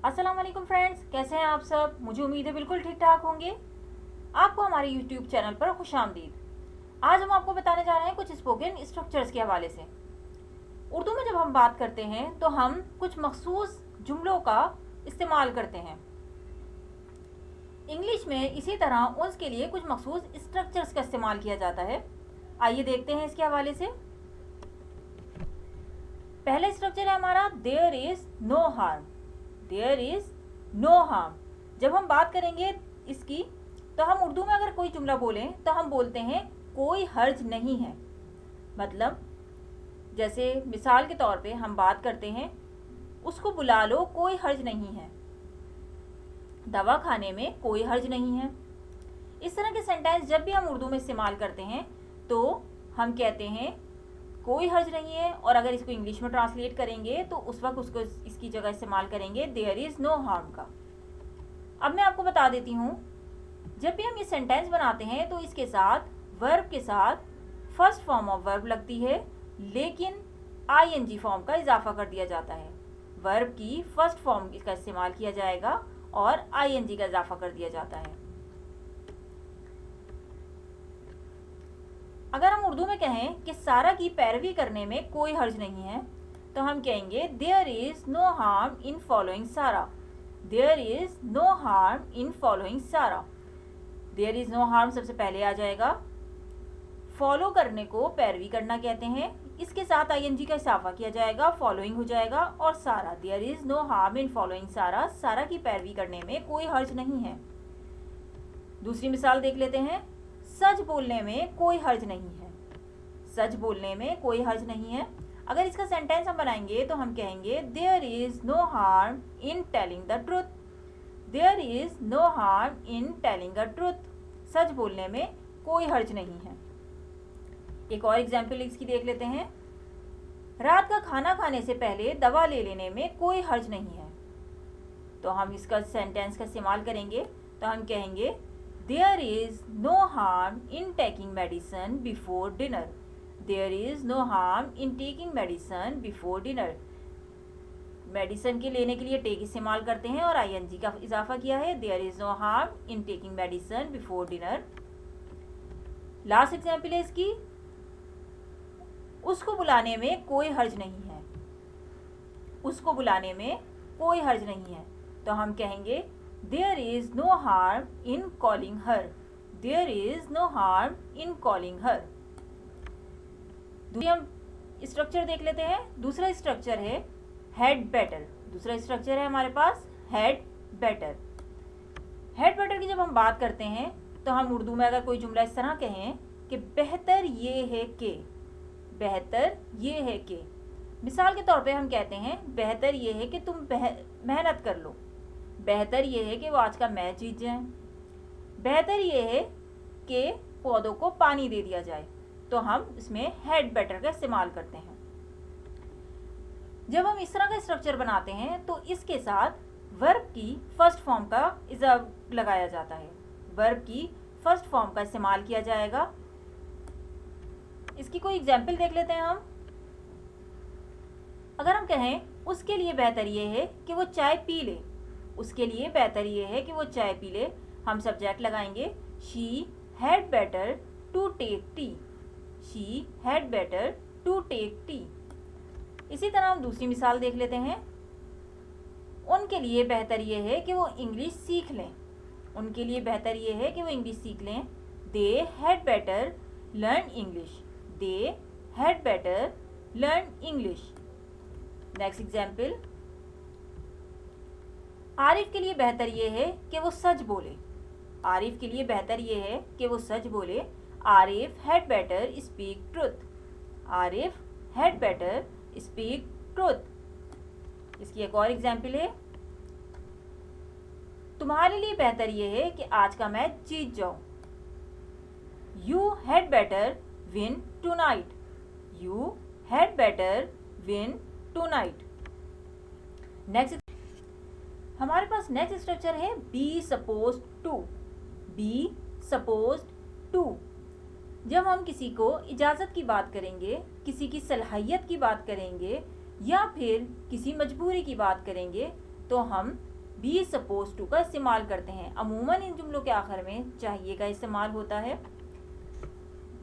अस्सलाम वालेकुम फ्रेंड्स, कैसे हैं आप सब। मुझे उम्मीद है बिल्कुल ठीक ठाक होंगे। आपको हमारे यूट्यूब चैनल पर खुशामदीद। आज हम आपको बताने जा रहे हैं कुछ स्पोकन स्ट्रक्चर्स के हवाले से। उर्दू में जब हम बात करते हैं तो हम कुछ मखसूस जुमलों का इस्तेमाल करते हैं। इंग्लिश में इसी तरह उसके लिए कुछ मखसूस स्ट्रक्चर्स का इस्तेमाल किया जाता है। आइए देखते हैं इसके हवाले से। पहला स्ट्रक्चर है हमारा there is no harm. There is no harm. जब हम बात करेंगे इसकी तो हम उर्दू में अगर कोई जुमला बोलें तो हम बोलते हैं कोई हर्ज नहीं है। मतलब जैसे मिसाल के तौर पे हम बात करते हैं उसको बुला लो, कोई हर्ज नहीं है। दवा खाने में कोई हर्ज नहीं है। इस तरह के सेंटेंस जब भी हम उर्दू में इस्तेमाल करते हैं तो हम कहते हैं कोई हर्ज नहीं है, और अगर इसको इंग्लिश में ट्रांसलेट करेंगे तो उस वक्त उसको इसकी जगह इस्तेमाल करेंगे देयर इज़ नो हार्म का। अब मैं आपको बता देती हूँ, जब भी हम ये सेंटेंस बनाते हैं तो इसके साथ वर्ब के साथ फर्स्ट फॉर्म ऑफ वर्ब लगती है, लेकिन आईएनजी फॉर्म का इजाफा कर दिया जाता है। वर्ब की फर्स्ट फॉर्म का इस्तेमाल किया जाएगा और आईएनजी का इजाफा कर दिया जाता है। अगर हम उर्दू में कहें कि सारा की पैरवी करने में कोई हर्ज नहीं है तो हम कहेंगे there is no harm in following सारा। There is no harm in following सारा। देयर इज़ नो हार्म सबसे पहले आ जाएगा। फॉलो करने को पैरवी करना कहते हैं, इसके साथ आईएनजी का इजाफा किया जाएगा, फॉलोइंग हो जाएगा, और सारा। There is no harm in following सारा। सारा की पैरवी करने में कोई हर्ज नहीं है। दूसरी मिसाल देख लेते हैं। सच बोलने में कोई हर्ज नहीं है। सच बोलने में कोई हर्ज नहीं है। अगर इसका सेंटेंस हम बनाएंगे तो हम कहेंगे there is no harm in telling the truth. There is no harm in telling the truth. सच बोलने में कोई हर्ज नहीं है। एक और एग्जाम्पल इसकी देख लेते हैं। रात का खाना खाने से पहले दवा ले लेने में कोई हर्ज नहीं है। तो हम इसका सेंटेंस का इस्तेमाल करेंगे तो हम कहेंगे there is no harm in taking medicine before dinner. There is no harm in taking medicine before dinner. Medicine के लेने के लिए टेक इस्तेमाल करते हैं और आईएनजी का इजाफा किया है। There is no harm in taking medicine before dinner. Last example है इसकी। उसको बुलाने में कोई हर्ज नहीं है। उसको बुलाने में कोई हर्ज नहीं है तो हम कहेंगे there is no harm in calling her. There is no harm in calling her. दूसरी हम स्ट्रक्चर देख लेते हैं। दूसरा स्ट्रक्चर है हैड बेटर। दूसरा स्ट्रक्चर है हमारे पास हैड बेटर। हैड बेटर की जब हम बात करते हैं तो हम उर्दू में अगर कोई जुमला इस तरह कहें कि बेहतर ये है कि, बेहतर ये है कि, मिसाल के तौर पे हम कहते हैं बेहतर ये है कि तुम मेहनत कर लो। बेहतर ये है कि वो आज का मैच जीत जाए। बेहतर ये है कि पौधों को पानी दे दिया जाए। तो हम इसमें हैड बेटर का इस्तेमाल करते हैं। जब हम इस तरह का स्ट्रक्चर बनाते हैं तो इसके साथ वर्ब की फर्स्ट फॉर्म का इजाफा लगाया जाता है। वर्ब की फर्स्ट फॉर्म का इस्तेमाल किया जाएगा। इसकी कोई एग्जाम्पल देख लेते हैं हम। अगर हम कहें उसके लिए बेहतर ये है कि वो चाय पी ले। उसके लिए बेहतर ये है कि वो चाय पी ले। हम सब्जेक्ट लगाएंगे she had better to take tea. She had better to take tea. इसी तरह हम दूसरी मिसाल देख लेते हैं। उनके लिए बेहतर ये है कि वो इंग्लिश सीख लें। उनके लिए बेहतर ये है कि वो इंग्लिश सीख लें। They had better learn English. They had better learn English. Next example. Arif के लिए बेहतर ये है कि वो सच बोले। आरिफ के लिए बेहतर ये है कि वो सच बोले। Arif had better speak truth. Arif had better speak truth. इसकी एक और एग्जाम्पल है। तुम्हारे लिए बेहतर ये है कि आज का मैच जीत जाओ। You had better win tonight. You had better win tonight. Next हमारे पास नेक्स्ट स्ट्रक्चर है be suppose to. Be suppose to. जब हम किसी को इजाज़त की बात करेंगे, किसी की सलाहियत की बात करेंगे या फिर किसी मजबूरी की बात करेंगे तो हम बी सपोज टू का इस्तेमाल करते हैं। अमूमन इन जुमलों के आखिर में चाहिए का इस्तेमाल होता है।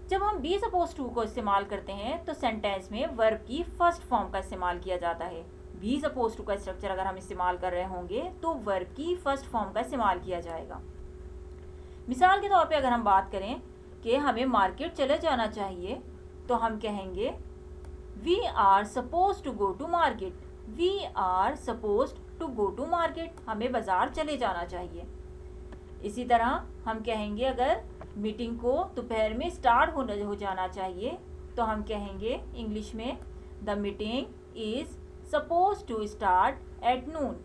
जब हम बी सपोज टू को इस्तेमाल करते हैं तो सेंटेंस में वर्ब की फर्स्ट फॉर्म का इस्तेमाल किया जाता है। बी सपोज टू का स्ट्रक्चर अगर हम इस्तेमाल कर रहे होंगे तो वर्ब की फर्स्ट फॉर्म का इस्तेमाल किया जाएगा। मिसाल के तौर पे अगर हम बात करें कि हमें मार्केट चले जाना चाहिए तो हम कहेंगे we are suppose to go to market. We are suppose to go to market, हमें बाजार चले जाना चाहिए। इसी तरह हम कहेंगे अगर मीटिंग को दोपहर में स्टार्ट हो जाना चाहिए तो हम कहेंगे इंग्लिश में the meeting is suppose to start at noon.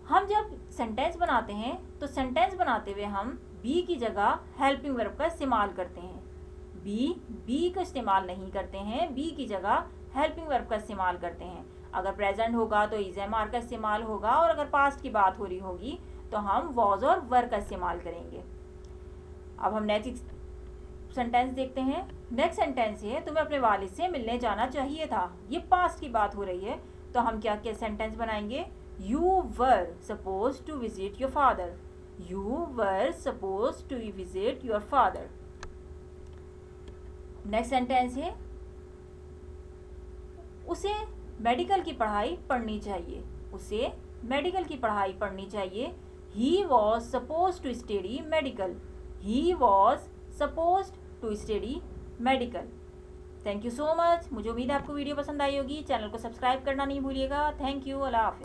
हम जब सेंटेंस बनाते हैं तो सेंटेंस बनाते हुए हम बी की जगह हेल्पिंग वर्ब का इस्तेमाल करते हैं। बी का इस्तेमाल नहीं करते हैं, बी की जगह हेल्पिंग वर्ब का इस्तेमाल करते हैं। अगर प्रेजेंट होगा तो इज एम आर का इस्तेमाल होगा और अगर पास्ट की बात हो रही होगी तो हम वॉज और वर का इस्तेमाल करेंगे। अब हम नेक्स्ट सेंटेंस देखते हैं। नेक्स्ट सेंटेंस है तुम्हें अपने वालिद से मिलने जाना चाहिए था। ये पास्ट की बात हो रही है तो हम क्या क्या सेंटेंस बनाएंगे? You were suppose to visit your father. You were suppose to visit your father. Next sentence है उसे मेडिकल की पढ़ाई पढ़नी चाहिए। उसे मेडिकल की पढ़ाई पढ़नी चाहिए। He was suppose to study medical. He was suppose to study medical. Thank you so much. मुझे उम्मीद है आपको वीडियो पसंद आई होगी। चैनल को सब्सक्राइब करना नहीं भूलिएगा। Thank you. अल्लाह हाफिज़।